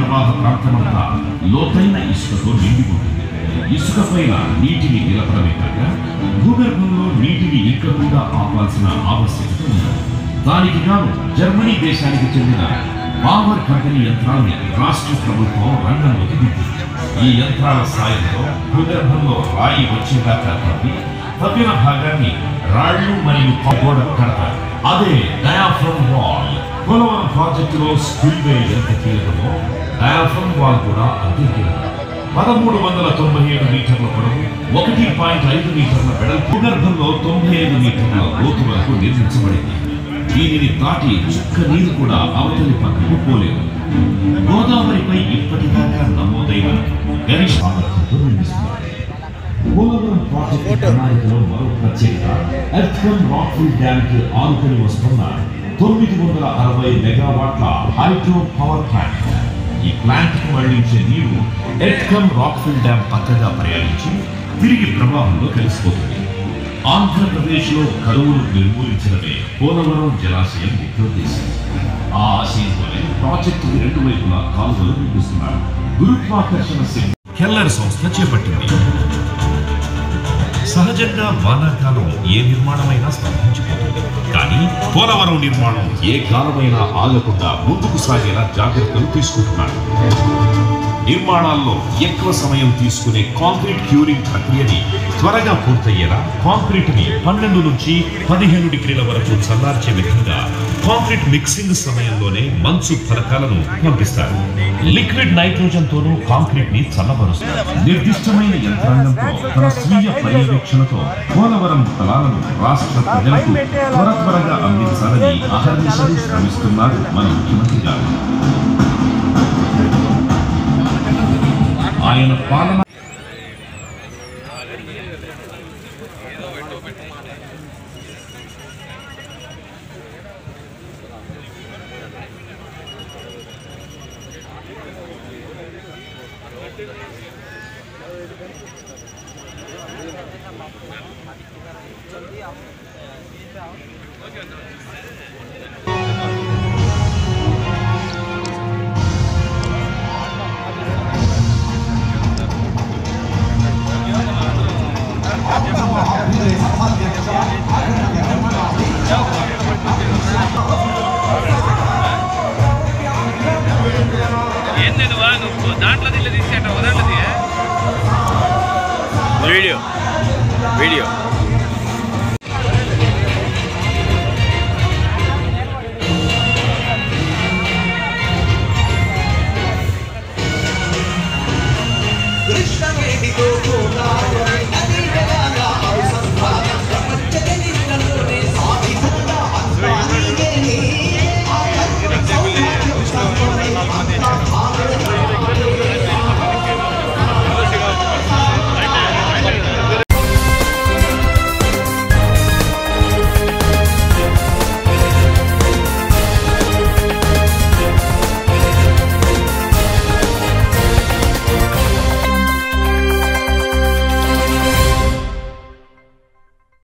ప్రవాహ ప్రాంతమంతా లోతైన ఇసుకతో నిండి ఉంటుంది. ఇసుక పైన నీటిని నిలపడమే కాక భూగర్భంలో నీటిని ఇంకకుండా ఆపాల్సిన ఆవశ్యకత ఉంది. దానికి గాను జర్మనీ దేశానికి చెందిన పవర్ కంపెనీ యంత్రాలని రాష్ట్ర ప్రభుత్వం రంగంలోకి దింపింది. ఈ యంత్రాల సాయంతో భూగర్భంలో రాయి వచ్చేదాకా తవ్విన భాగాన్ని రాళ్లు మరియు గోడలు కడతారు. అదే డయాఫ్రమ్ వాల్. పోలవరం ప్రాజెక్టులో స్పిల్వే ఎంత కీలకమో డయాఫ్రమ్ వాల్ కూడా అంతే కీలకం. 1397 మీటర్ల పొడవు, 1.5 మీటర్ల వెడల్పు, భూగర్భంలో 95 మీటర్ల లోతు వరకు నిర్మించబడింది. దీనిని దాటి చుక్క నీరు కూడా అవతలి పక్కకు పోలేదు. గోదావరిపై ఇప్పటిదాకా నమోదైన గరిష్ట సామర్థ్యంతో నిర్మిస్తున్నారు. పోలవరం ప్రాజెక్టు ప్రణాళికలో మరో ప్రత్యేకత ఎర్త్కమ్ రాక్ఫిల్ డ్యామ్ కి ఆనుకొని వస్తున్న 960 మెగావాట్ల హైడ్రో పవర్ ప్లాంట్. ఈ ప్లాంట్ కు మళ్లించే నీరు ఎర్త్కమ్ రాక్ఫిల్ డ్యామ్ పక్కగా ప్రయాణించి తిరిగి ప్రవాహంలో కలిసిపోతుంది. ఆంధ్రప్రదేశ్ లో కరువును నిర్మూలించడమే పోలవరం జలాశయం ముఖ్యోద్దేశం. ఆ ఆశయంతోనే ప్రాజెక్టుకి 2 వైపులా కాలువలు నిర్మిస్తున్నారు. గురుత్వాకర్షణ శక్తి కెల్లర్ సంస్థ చేపట్టింది. సహజంగా వానాకాలం ఏ నిర్మాణమైనా స్తంభించిపోతుంది. కానీ పోలవరం నిర్మాణం ఏ కాలమైనా ఆగకుండా ముందుకు సాగేలా జాగ్రత్తలు తీసుకుంటున్నారు. నిర్మాణాల్లో ఎక్కువ సమయం తీసుకునే కాంక్రీట్ క్యూరింగ్ ప్రక్రియని త్వరగా పూర్తయ్యేలా కాంక్రీట్ ని 12 నుంచి 15 డిగ్రీల వరకు చల్లార్చే విధంగా కాంక్రీట్ మిక్సింగ్ సమయంలోనే మంచు ఫలకాలను పంపిస్తారు. లిక్విడ్ నైట్రోజన్ తోనూ కాంక్రీట్ ని చల్లబరుస్తారు. నిర్దిష్టమైన యంత్రాంగంతో తన స్వీయ పర్యవేక్షణతో పోలవరం ఫలాలను రాష్ట్ర ప్రజలకు త్వరగా అందించాలని అహర్నిశలు శ్రమిస్తున్నారు మన ముఖ్యమంత్రి గారు. ఆయన పాలన వీడియో